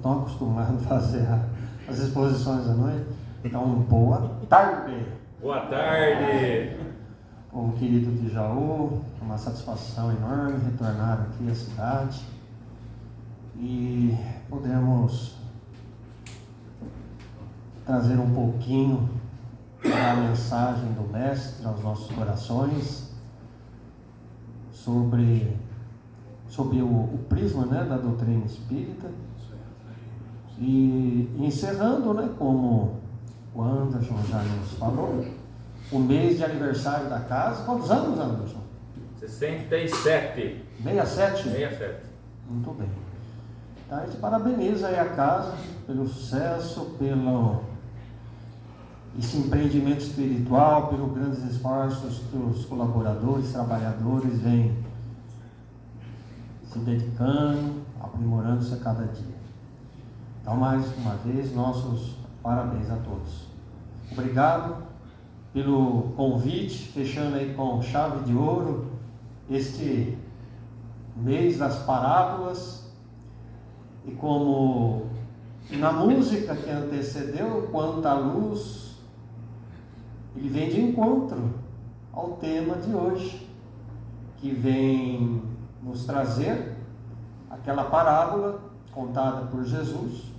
Estão acostumados a fazer as exposições à noite. Então, boa tarde. Boa tarde. Povo querido de Jaú, é uma satisfação enorme retornar aqui à cidade e podemos trazer um pouquinho da mensagem do Mestre aos nossos corações sobre o prisma, né, da doutrina espírita. E encerrando, né, como o Anderson já nos falou, o mês de aniversário da casa. Quantos anos, Anderson? 67. 67? 67. Muito bem. Então, a gente parabeniza aí a casa pelo sucesso, pelo esse empreendimento espiritual, pelos grandes esforços que os colaboradores, trabalhadores vêm se dedicando, aprimorando-se a cada dia. Então, mais uma vez, nossos parabéns a todos. Obrigado pelo convite, fechando aí com chave de ouro este mês das parábolas. E como na música que antecedeu, Quanta Luz, ele vem de encontro ao tema de hoje, que vem nos trazer aquela parábola contada por Jesus,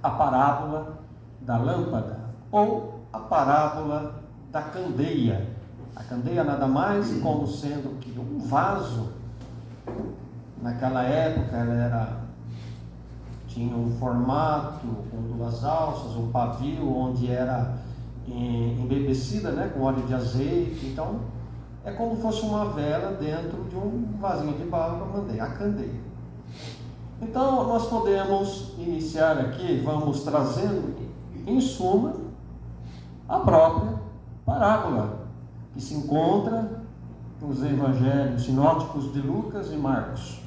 a parábola da lâmpada, ou a parábola da candeia. A candeia nada mais como sendo que um vaso. Naquela época ela tinha um formato com duas alças, um pavio onde era embebecida, né, com óleo de azeite. Então é como se fosse uma vela dentro de um vasinho de barro, a candeia. Então, nós podemos iniciar aqui, vamos trazendo, em suma, a própria parábola, que se encontra nos evangelhos sinóticos de Lucas e Marcos.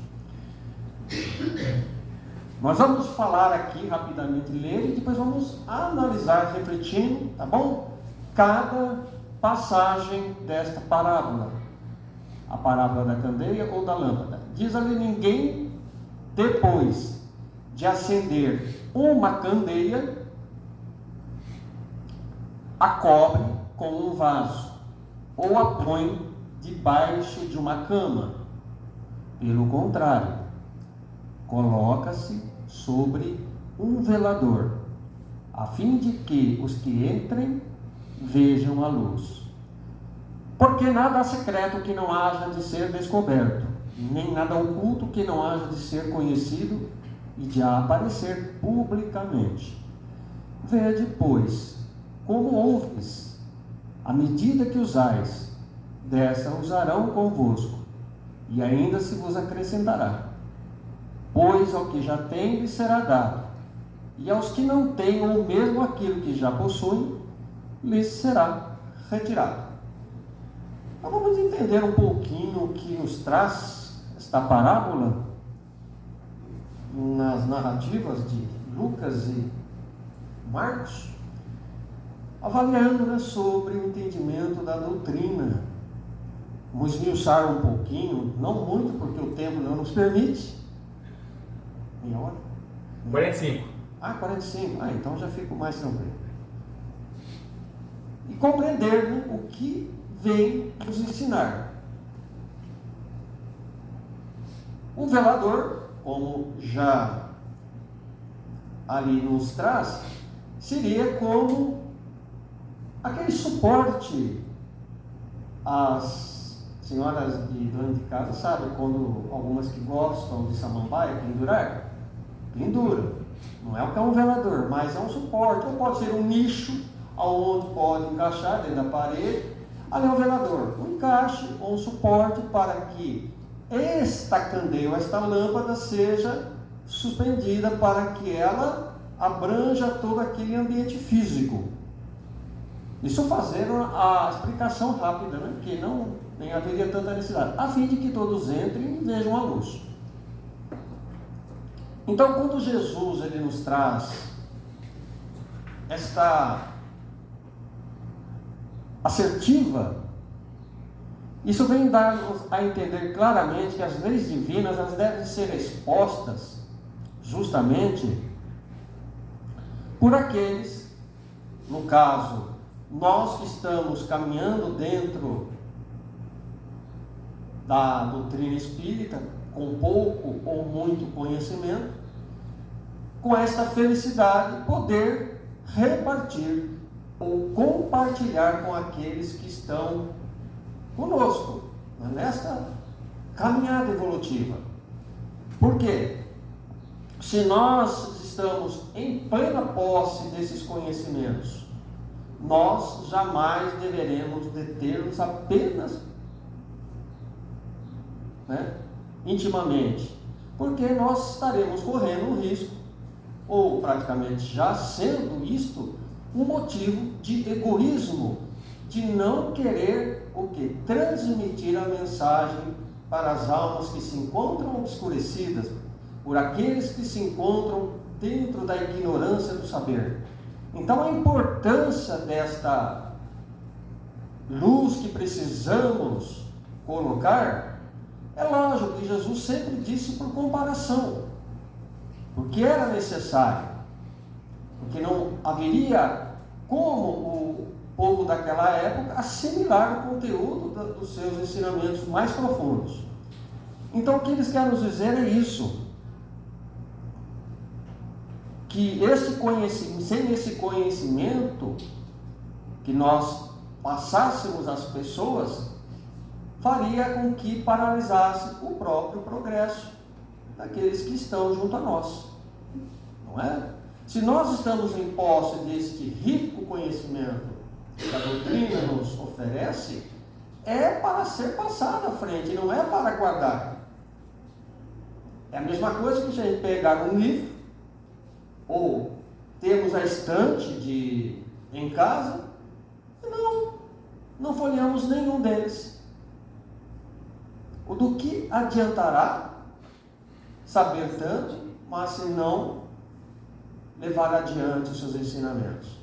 Nós vamos falar aqui rapidamente, ler, e depois vamos analisar, refletindo, tá bom? Cada passagem desta parábola. A parábola da candeia ou da lâmpada. Diz ali: ninguém, depois de acender uma candeia, a cobre com um vaso, ou a põe debaixo de uma cama. Pelo contrário, coloca-se sobre um velador, a fim de que os que entrem vejam a luz. Porque nada há secreto que não haja de ser descoberto, nem nada oculto que não haja de ser conhecido e de aparecer publicamente. Vede, pois, como ouves, à medida que usais, dessa usarão convosco, e ainda se vos acrescentará. Pois ao que já tem lhe será dado, e aos que não têm ou mesmo aquilo que já possuem, lhes será retirado. Então vamos entender um pouquinho o que nos traz esta parábola nas narrativas de Lucas e Marcos, avaliando, né, sobre o entendimento da doutrina. Vamos esmiuçar um pouquinho, não muito, porque o tempo não nos permite. Meia hora? 45. 45. Então já fico mais tranquilo. E compreender, né, o que vem nos ensinar. O velador, como já ali nos traz, seria como aquele suporte. As senhoras de dona de casa sabem, quando algumas que gostam de samambaia, pendurar, pendura. Não é o que é um velador, mas é um suporte. Ou pode ser um nicho aonde pode encaixar dentro da parede. Ali é um velador, um encaixe ou um suporte para que esta candeia, esta lâmpada seja suspendida para que ela abranja todo aquele ambiente físico. Isso fazendo a explicação rápida, né? Porque não nem haveria tanta necessidade, a fim de que todos entrem e vejam a luz. Então, quando Jesus ele nos traz esta assertiva, isso vem dar-nos a entender claramente que as leis divinas elas devem ser expostas justamente por aqueles, no caso, nós que estamos caminhando dentro da doutrina espírita, com pouco ou muito conhecimento, com esta felicidade, poder repartir ou compartilhar com aqueles que estão conosco, nesta caminhada evolutiva. Por quê? Se nós estamos em plena posse desses conhecimentos, nós jamais deveremos deter-nos apenas intimamente, porque nós estaremos correndo o risco, ou praticamente já sendo isto, um motivo de egoísmo, de não querer o que? Transmitir a mensagem para as almas que se encontram obscurecidas, por aqueles que se encontram dentro da ignorância do saber. Então a importância desta luz que precisamos colocar, é lógico que Jesus sempre disse por comparação, porque era necessário, porque não haveria como o povo daquela época assimilar o conteúdo dos seus ensinamentos mais profundos. Então o que eles querem nos dizer é isso, que sem esse conhecimento que nós passássemos às pessoas, faria com que paralisasse o próprio progresso daqueles que estão junto a nós, não é? Se nós estamos em posse deste rico conhecimento que a doutrina nos oferece, é para ser passado à frente, não é para guardar. É a mesma coisa que a gente pegar um livro, ou temos a estante em casa, e não folheamos nenhum deles. O do que adiantará saber tanto, mas se não levar adiante os seus ensinamentos?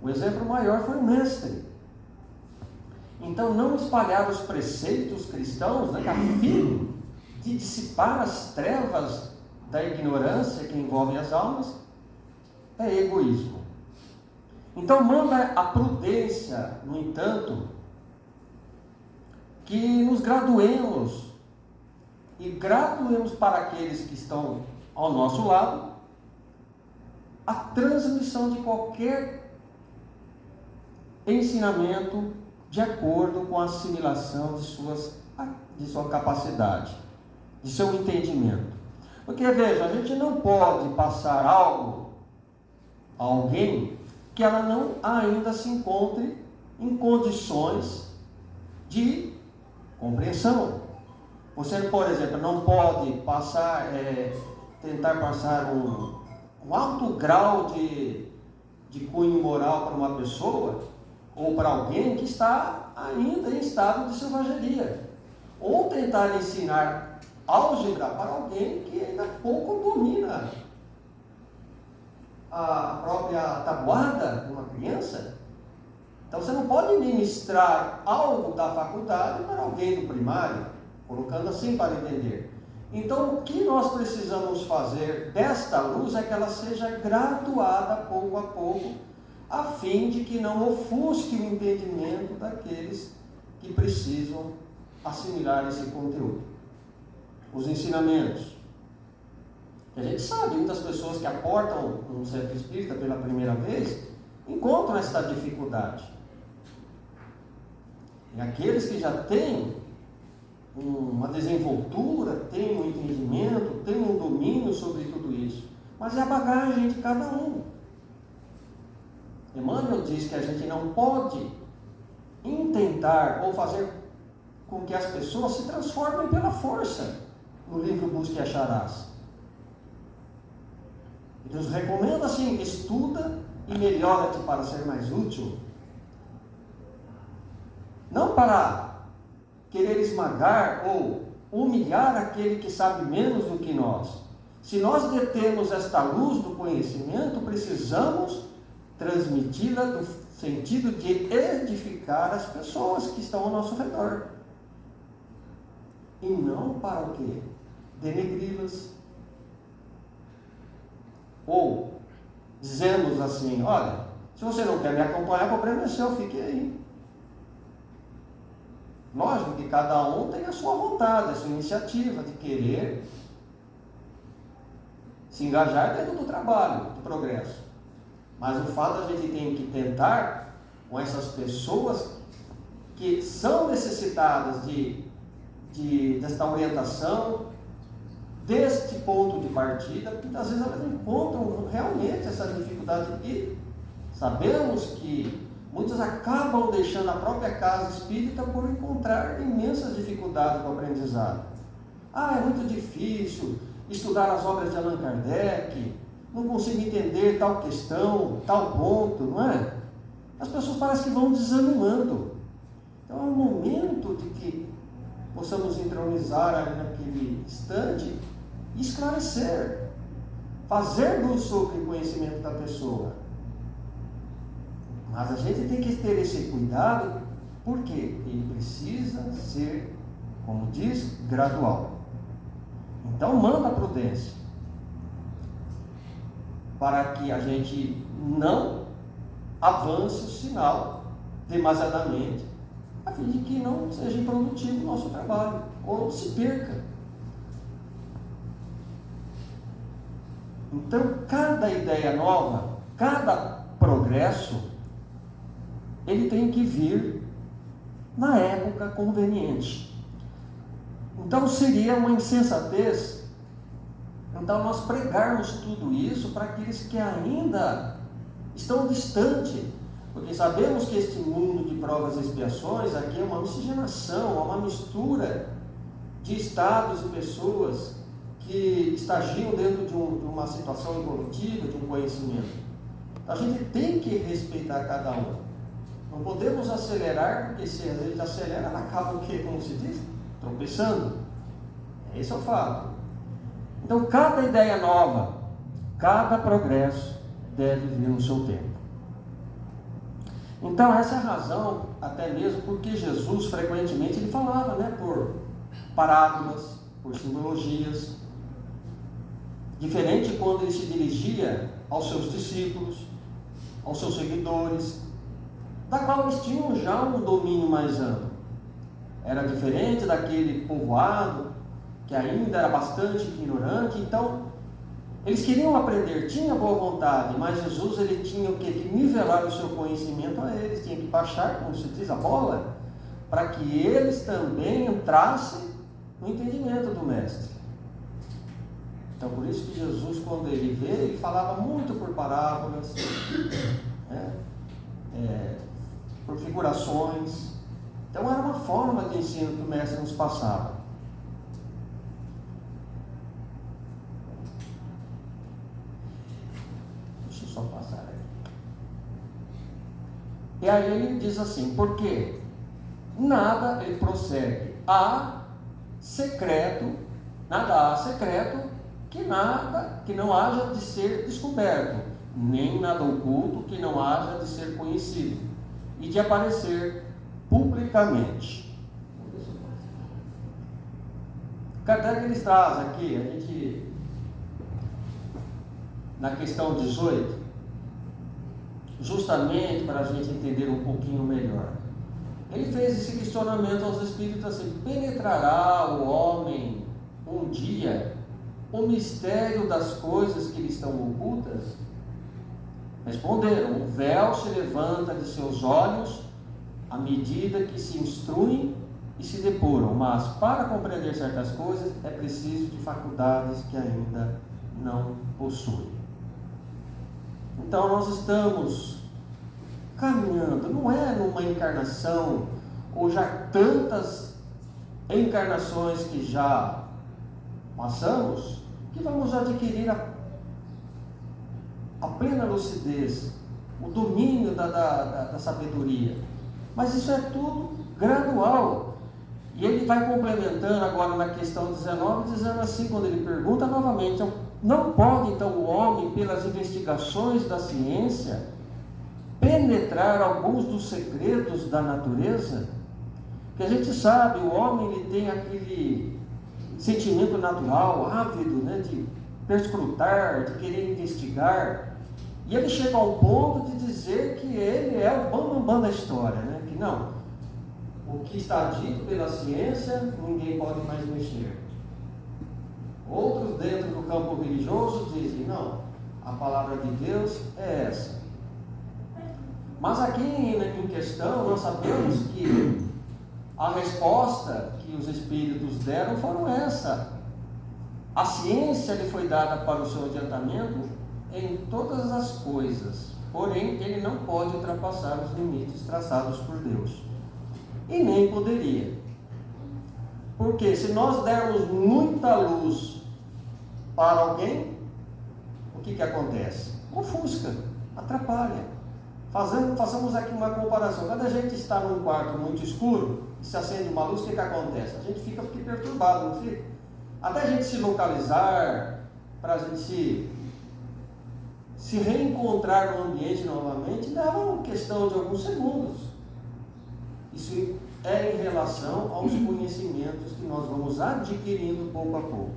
O exemplo maior foi o mestre. Então, não espalhar os preceitos cristãos, a fim de dissipar as trevas da ignorância que envolve as almas, é egoísmo. Então, manda a prudência, no entanto, que nos graduemos e graduemos para aqueles que estão ao nosso lado a transmissão de qualquer ensinamento de acordo com a assimilação de sua capacidade, de seu entendimento. Porque veja, a gente não pode passar algo a alguém que ela não ainda se encontre em condições de compreensão. Você, por exemplo, não pode tentar passar um alto grau de cunho moral para uma pessoa ou para alguém que está ainda em estado de selvageria, ou tentar ensinar álgebra para alguém que ainda pouco domina a própria tabuada de uma criança. Então você não pode ministrar algo da faculdade para alguém do primário, colocando assim para entender. Então o que nós precisamos fazer desta luz é que ela seja graduada pouco a pouco, a fim de que não ofusque o entendimento daqueles que precisam assimilar esse conteúdo. Os ensinamentos. A gente sabe, muitas pessoas que aportam um centro espírita pela primeira vez, encontram essa dificuldade. E aqueles que já têm uma desenvoltura, têm um entendimento, têm um domínio sobre tudo isso. Mas é a bagagem de cada um. Emmanuel diz que a gente não pode intentar ou fazer com que as pessoas se transformem pela força, no livro Busque e Acharás. Ele nos recomenda assim: estuda e melhora-te para ser mais útil. Não para querer esmagar ou humilhar aquele que sabe menos do que nós. Se nós detemos esta luz do conhecimento, precisamos transmiti-la no sentido de edificar as pessoas que estão ao nosso redor. E não para o quê? Denegri-las. Ou dizemos assim: olha, se você não quer me acompanhar, o problema é seu, fique aí. Lógico que cada um tem a sua vontade, a sua iniciativa de querer se engajar dentro do trabalho, do progresso. Mas o fato a gente tem que tentar com essas pessoas que são necessitadas desta orientação, deste ponto de partida, porque muitas vezes elas encontram realmente essa dificuldade e sabemos que muitos acabam deixando a própria casa espírita por encontrar imensas dificuldades no aprendizado. É muito difícil estudar as obras de Allan Kardec, não consigo entender tal questão, tal ponto, não é? As pessoas parecem que vão desanimando. Então é um momento de que possamos entronizar ali naquele instante e esclarecer, fazer luz sobre o conhecimento da pessoa. Mas a gente tem que ter esse cuidado, porque ele precisa ser, como diz, gradual. Então manda a prudência, para que a gente não avance o sinal demasiadamente, a fim de que não seja improdutivo o nosso trabalho, ou se perca. Então, cada ideia nova, cada progresso, ele tem que vir na época conveniente. Então, seria uma insensatez então nós pregarmos tudo isso para aqueles que ainda estão distantes, porque sabemos que este mundo de provas e expiações aqui é uma miscigenação, é uma mistura de estados e pessoas que estagiam dentro de uma situação evolutiva, de um conhecimento. A gente tem que respeitar cada um. Não podemos acelerar, porque se a gente acelera, acaba o quê? Como se diz? Tropeçando. Esse é o fato. Então, cada ideia nova, cada progresso deve vir no seu tempo. Então, essa é a razão, até mesmo porque Jesus, frequentemente, ele falava, por parábolas, por simbologias, diferente quando ele se dirigia aos seus discípulos, aos seus seguidores, da qual eles tinham já um domínio mais amplo. Era diferente daquele povoado, que ainda era bastante ignorante. Então, eles queriam aprender, tinha boa vontade, mas Jesus ele tinha o que nivelar o seu conhecimento a eles, tinha que baixar, como se diz, a bola, para que eles também entrassem no entendimento do Mestre. Então, por isso que Jesus, quando ele veio, ele falava muito por parábolas, por figurações. Então, era uma forma de ensino que o Mestre nos passava. Só passar aí. E aí ele diz assim: porque nada, ele prossegue, há secreto, nada há secreto que não haja de ser descoberto, nem nada oculto que não haja de ser conhecido e de aparecer publicamente. Kardec ele traz aqui, a gente, na questão 18, justamente para a gente entender um pouquinho melhor. Ele fez esse questionamento aos espíritos assim: penetrará o homem um dia o mistério das coisas que lhe estão ocultas? Responderam: o véu se levanta de seus olhos à medida que se instruem e se depuram, mas para compreender certas coisas é preciso de faculdades que ainda não possuem. Então nós estamos caminhando, não é numa encarnação, ou já tantas encarnações que já passamos, que vamos adquirir a plena lucidez, o domínio da sabedoria. Mas isso é tudo gradual. E ele vai complementando agora na questão 19, dizendo assim, quando ele pergunta novamente: não pode então o homem, pelas investigações da ciência, penetrar alguns dos segredos da natureza? Que a gente sabe, o homem ele tem aquele sentimento natural, ávido, né, de perscrutar, de querer investigar, e ele chega ao ponto de dizer que ele é o bambambam da história, né? Que não, o que está dito pela ciência, ninguém pode mais mexer. Outros dentro do campo religioso dizem, não, a palavra de Deus é essa. Mas aqui em questão, nós sabemos que a resposta que os espíritos deram foram essa. A ciência lhe foi dada para o seu adiantamento em todas as coisas, porém ele não pode ultrapassar os limites traçados por Deus. E nem poderia. Porque se nós dermos muita luz para alguém, o que acontece? Ofusca, atrapalha. Façamos aqui uma comparação. Quando a gente está num quarto muito escuro e se acende uma luz, o que acontece? A gente fica perturbado, não fica? Até a gente se localizar, para a gente se reencontrar no ambiente novamente, leva uma questão de alguns segundos. Isso é em relação aos conhecimentos que nós vamos adquirindo pouco a pouco.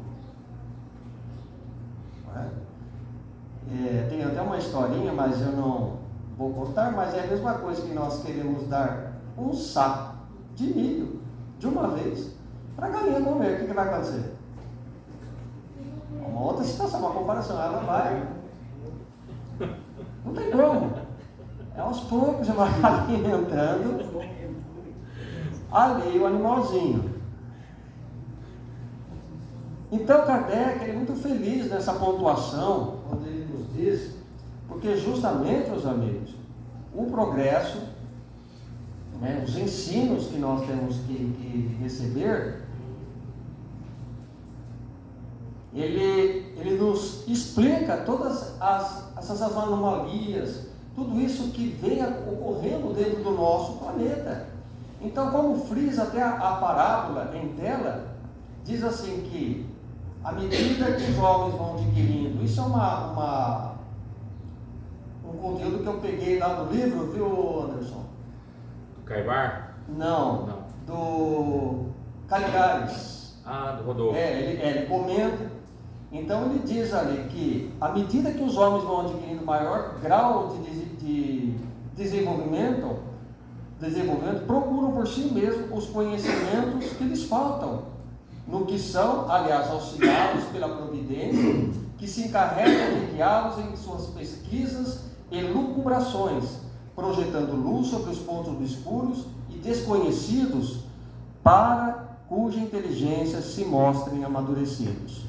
Tem até uma historinha, mas eu não vou contar, mas é a mesma coisa que nós queremos dar um saco de milho de uma vez para a galinha comer. O que vai acontecer? Uma outra situação, uma comparação, ela vai. Não tem como. É aos poucos, vai alimentando ali o animalzinho. Então Kardec é muito feliz nessa pontuação, quando ele nos diz, porque justamente, meus amigos, o progresso, né, os ensinos que nós temos que receber, ele nos explica todas essas anomalias, tudo isso que vem ocorrendo dentro do nosso planeta. Então, como frisa até a parábola em tela, diz assim que, à medida que os jovens vão adquirindo, isso é um conteúdo que eu peguei lá do livro, viu, Anderson? Do Caibar? Não. Do Caligares. Do Rodolfo. Ele comenta. Então ele diz ali que, à medida que os homens vão adquirindo maior grau de desenvolvimento, procuram por si mesmos os conhecimentos que lhes faltam, no que são, aliás, auxiliados pela providência, que se encarregam de guiá-los em suas pesquisas e lucubrações, projetando luz sobre os pontos obscuros e desconhecidos, para cuja inteligência se mostrem amadurecidos.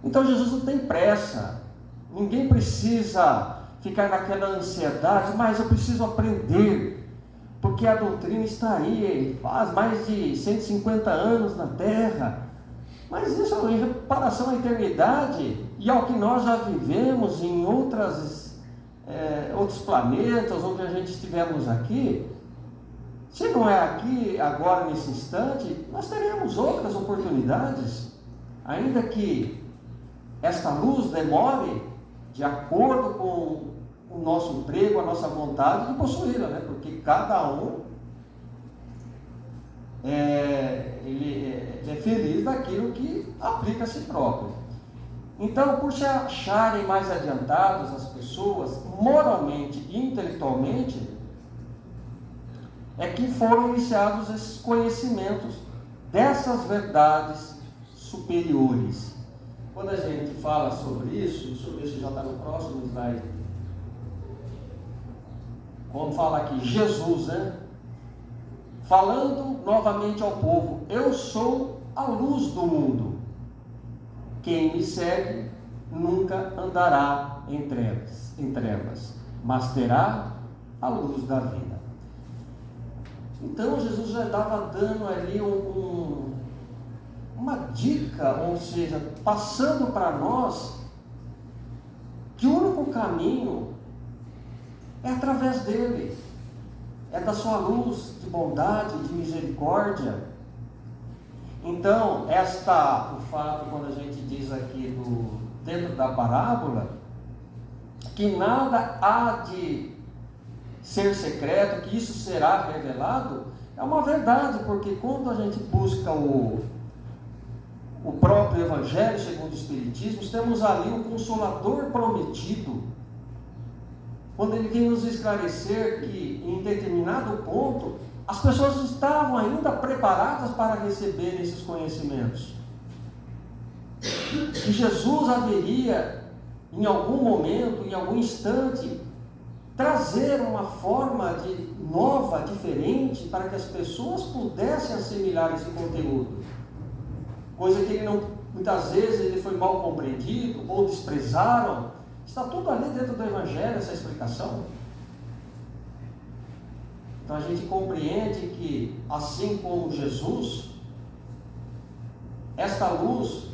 Então Jesus não tem pressa, ninguém precisa ficar naquela ansiedade, mas eu preciso aprender, porque a doutrina está aí, faz mais de 150 anos na Terra, mas isso em reparação à eternidade e ao que nós já vivemos em outros planetas, onde a gente estivemos aqui. Se não é aqui, agora, nesse instante, nós teremos outras oportunidades, ainda que esta luz demore de acordo com o nosso emprego, a nossa vontade de possuí-la, né? Porque cada um ele é feliz daquilo que aplica a si próprio. Então, por se acharem mais adiantados as pessoas, moralmente e intelectualmente, é que foram iniciados esses conhecimentos dessas verdades superiores. Quando a gente fala sobre isso já está no próximo slide. Como fala aqui, Jesus, né? Falando novamente ao povo: eu sou a luz do mundo. Quem me segue nunca andará em trevas. mas terá a luz da vida. Então Jesus já estava dando ali uma dica, ou seja, passando para nós que o único caminho é através dele, é da sua luz de bondade, de misericórdia. Então, o fato, quando a gente diz aqui dentro da parábola, que nada há de ser secreto, que isso será revelado, é uma verdade, porque quando a gente busca o próprio Evangelho segundo o Espiritismo, temos ali o Consolador prometido, quando ele vem nos esclarecer que em determinado ponto as pessoas estavam ainda preparadas para receber esses conhecimentos, que Jesus haveria em algum momento, em algum instante, trazer uma forma nova, diferente, para que as pessoas pudessem assimilar esse conteúdo, coisa que muitas vezes ele foi mal compreendido ou desprezaram. Está tudo ali dentro do Evangelho, essa explicação. Então a gente compreende que, assim como Jesus, esta luz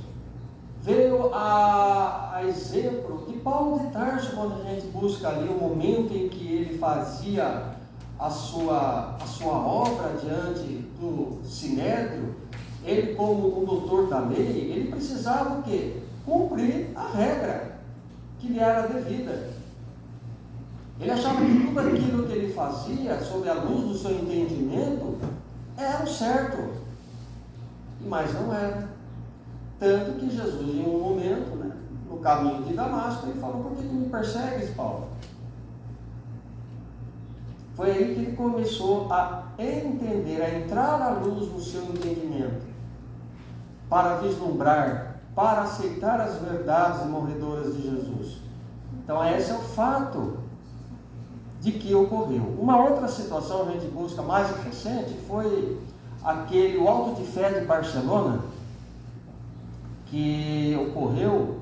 veio a exemplo de Paulo de Tarso, quando a gente busca ali o momento em que ele fazia a sua obra diante do Sinédrio. Ele, como um doutor da lei, ele precisava o quê? Cumprir a regra que lhe era devida. Ele achava que tudo aquilo que ele fazia, sob a luz do seu entendimento, era o certo, mas não era. Tanto que Jesus, em um momento, no caminho de Damasco, ele falou: por que tu me persegues, Paulo? Foi aí que ele começou a entender, a entrar à luz no seu entendimento, para vislumbrar, para aceitar as verdades imorredoras de Jesus. Então esse é o fato de que ocorreu. Uma outra situação, a gente busca mais recente, foi o Alto de Fé de Barcelona, que ocorreu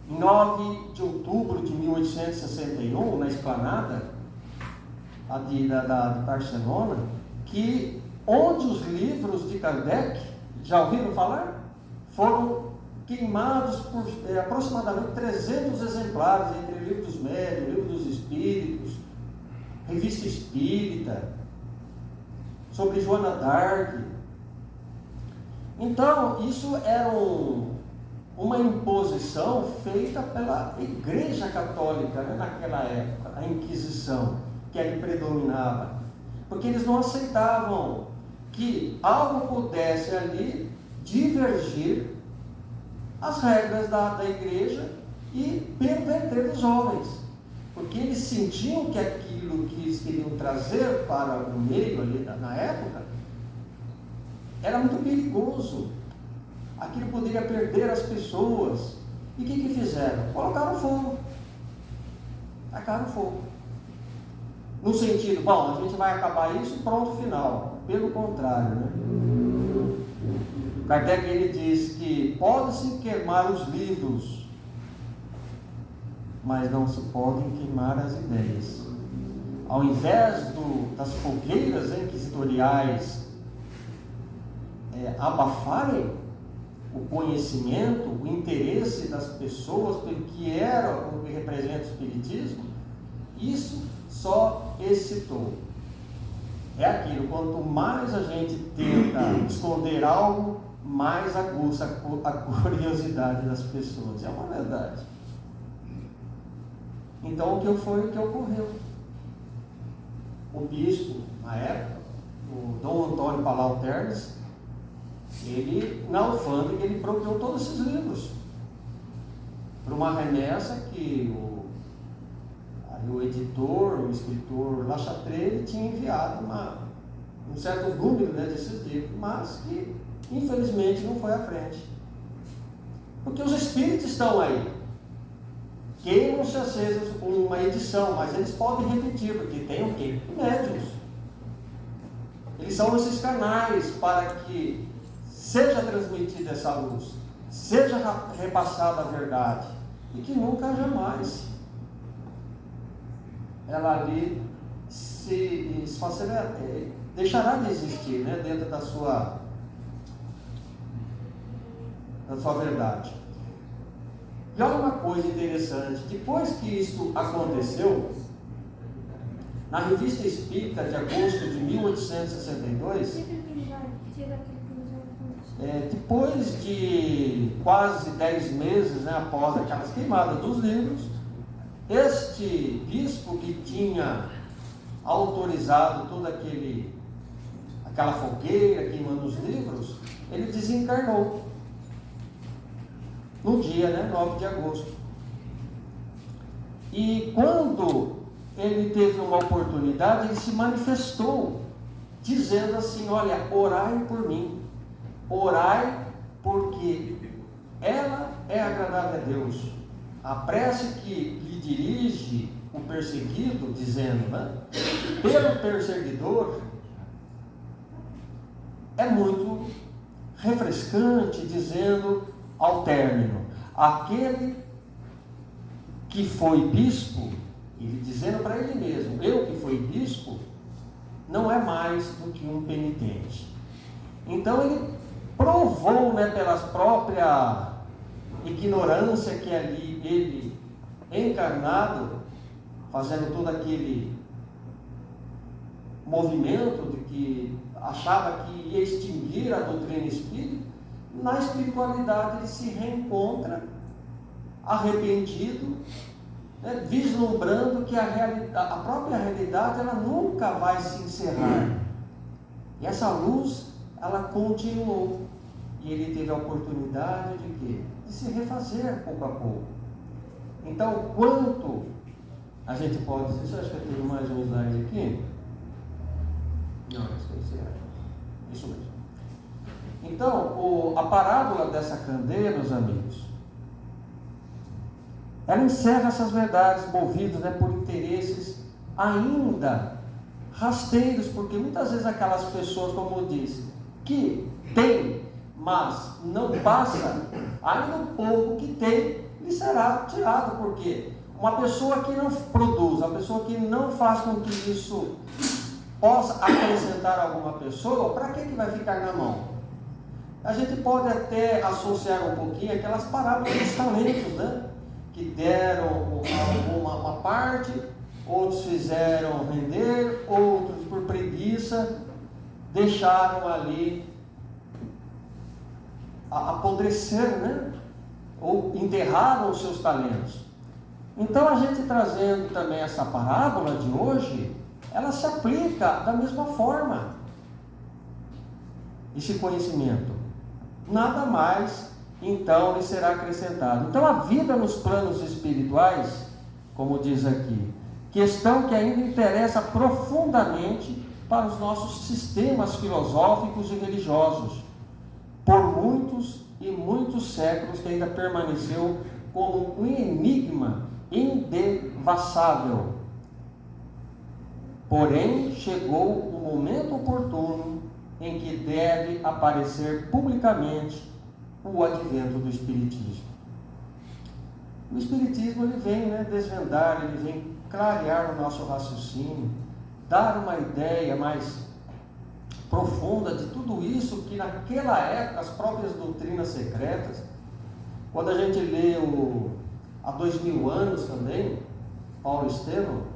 em 9 de outubro de 1861, na Esplanada de Barcelona, onde os livros de Kardec, já ouviram falar? Foram queimados por aproximadamente 300 exemplares, entre livro dos médiuns, livro dos espíritos, revista espírita, sobre Joana d'Arc. Então, isso era uma imposição feita pela Igreja Católica, naquela época, a Inquisição, que ali predominava, porque eles não aceitavam que algo pudesse ali divergir as regras da igreja e perverter os jovens, porque eles sentiam que aquilo que eles queriam trazer para o meio ali na época era muito perigoso, aquilo poderia perder as pessoas. E o que fizeram? Colocaram fogo, tacaram fogo, no sentido, bom, a gente vai acabar isso e pronto, final. Pelo contrário, Kardec, ele diz que pode-se queimar os livros, mas não se podem queimar as ideias. Ao invés das fogueiras inquisitoriais abafarem o conhecimento, o interesse das pessoas pelo que o que representa o Espiritismo, isso só excitou. É aquilo, quanto mais a gente tenta esconder algo, mais aguça a curiosidade das pessoas. É uma verdade. Então, o que ocorreu? O bispo, na época, o Dom Antônio Palau Ternes, ele, na alfândega, ele procurou todos esses livros para uma remessa que o editor, o escritor La Chatre tinha enviado um certo número desses livros, mas que infelizmente não foi à frente, porque os espíritos estão aí, queimam-se às vezes com uma edição, mas eles podem repetir, porque tem o quê? Médiuns. Eles são esses canais para que seja transmitida essa luz, seja repassada a verdade, e que nunca jamais ela ali deixará de existir, né, dentro da sua verdade. E olha uma coisa interessante, depois que isso aconteceu, na Revista Espírita de agosto de 1862, depois de quase 10 meses, né, após aquelas queimadas dos livros, este bispo que tinha autorizado toda aquela fogueira queimando os livros, ele desencarnou no dia, né, 9 de agosto. E quando ele teve uma oportunidade, ele se manifestou, dizendo assim: olha, orai por mim, orai porque ela é agradável a Deus. A prece que lhe dirige o perseguido, dizendo, né, pelo perseguidor, é muito refrescante, dizendo ao término: aquele que foi bispo, ele dizendo para ele mesmo, eu que fui bispo, não é mais do que um penitente. Então ele provou, né, pela própria ignorância que ali ele, encarnado, fazendo todo aquele movimento de que achava que ia extinguir a doutrina espírita, na espiritualidade ele se reencontra arrependido, né, vislumbrando que a própria realidade ela nunca vai se encerrar. E essa luz, ela continuou. E ele teve a oportunidade de quê? De se refazer pouco a pouco. Então, quanto a gente pode dizer, acho que eu tenho mais um slide aqui. Não, isso mesmo. Então, a parábola dessa candeia, meus amigos, ela encerra essas verdades movidas, né, por interesses ainda rasteiros, porque muitas vezes aquelas pessoas, como eu disse, que tem, mas não passa, ainda um pouco que tem, lhe será tirado, porque uma pessoa que não produz, uma pessoa que não faz com que isso possa acrescentar alguma pessoa, para que vai ficar na mão? A gente pode até associar um pouquinho aquelas parábolas dos talentos, né? Que deram uma parte, outros fizeram render, outros por preguiça deixaram ali apodrecer, né? Ou enterraram os seus talentos. Então a gente trazendo também essa parábola de hoje, ela se aplica da mesma forma. Esse conhecimento, nada mais então lhe será acrescentado. Então a vida nos planos espirituais, como diz aqui, questão que ainda interessa profundamente para os nossos sistemas filosóficos e religiosos, por muitos e muitos séculos, que ainda permaneceu como um enigma indevassável. Porém, chegou o momento oportuno em que deve aparecer publicamente o advento do Espiritismo. O Espiritismo ele vem, né, desvendar, ele vem clarear o nosso raciocínio, dar uma ideia mais profunda de tudo isso que naquela época as próprias doutrinas secretas, quando a gente lê há 2000 anos também, Paulo Estevão,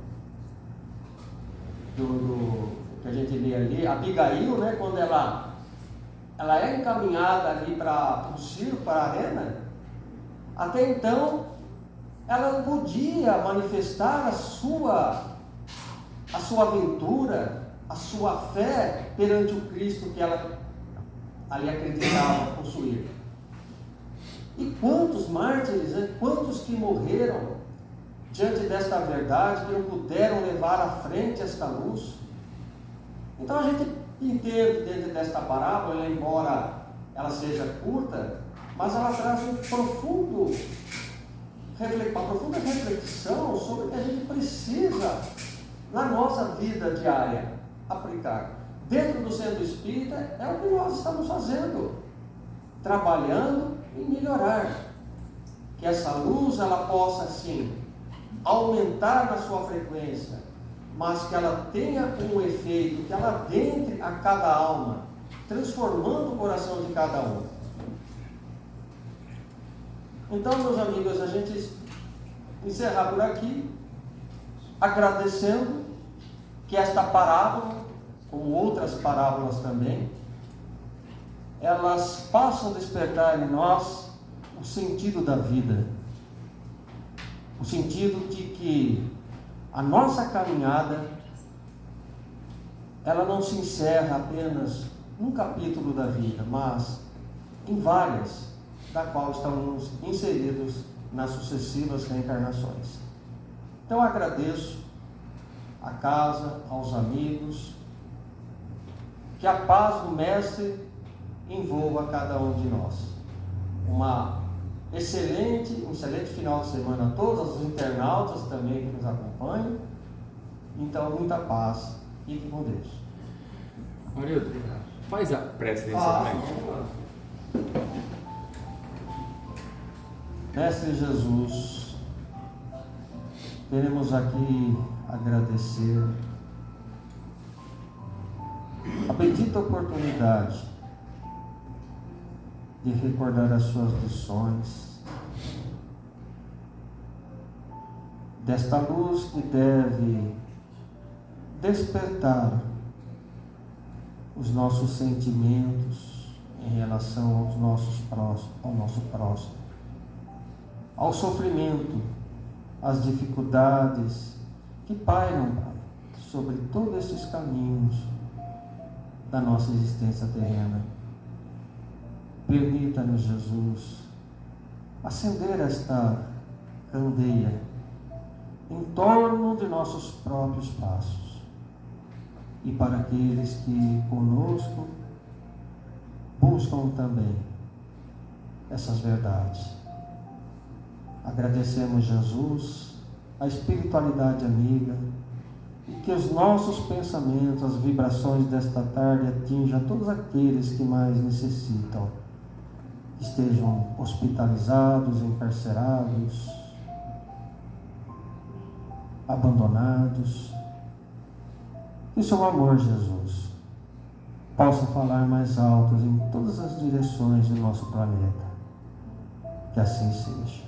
que a gente lê ali, Abigail, né, quando ela é encaminhada ali para o circo, para a arena, até então ela não podia manifestar a sua aventura, a sua fé perante o Cristo que ela ali acreditava possuir. E quantos mártires, né? Quantos que morreram diante desta verdade, que não puderam levar à frente esta luz. Então a gente entende dentro desta parábola, embora ela seja curta, mas ela traz uma profunda reflexão sobre o que a gente precisa na nossa vida diária aplicar. Dentro do centro espírita é o que nós estamos fazendo, trabalhando em melhorar, que essa luz ela possa assim aumentar na sua frequência, mas que ela tenha um efeito, que ela adentre a cada alma, transformando o coração de cada um. Então, meus amigos, a gente encerrar por aqui, agradecendo que esta parábola, como outras parábolas também, elas possam despertar em nós o sentido da vida, o sentido de que a nossa caminhada, ela não se encerra apenas num capítulo da vida, mas em várias, da qual estamos inseridos nas sucessivas reencarnações. Então agradeço à casa, aos amigos, que a paz do Mestre envolva cada um de nós. Um excelente final de semana a todos os internautas também que nos acompanham. Então, muita paz. Fique com Deus. Marildo, faz a prece de encerramento. Mestre Jesus, queremos aqui agradecer a bendita oportunidade de recordar as suas lições, desta luz que deve despertar os nossos sentimentos em relação ao nosso próximo, ao sofrimento, às dificuldades que pairam, Pai, sobre todos esses caminhos da nossa existência terrena. Permita-nos, Jesus, acender esta candeia em torno de nossos próprios passos e para aqueles que conosco buscam também essas verdades. Agradecemos, Jesus, a espiritualidade amiga e que os nossos pensamentos, as vibrações desta tarde atinjam todos aqueles que mais necessitam, estejam hospitalizados, encarcerados, abandonados. Que o seu amor, Jesus, possa falar mais alto em todas as direções do nosso planeta. Que assim seja.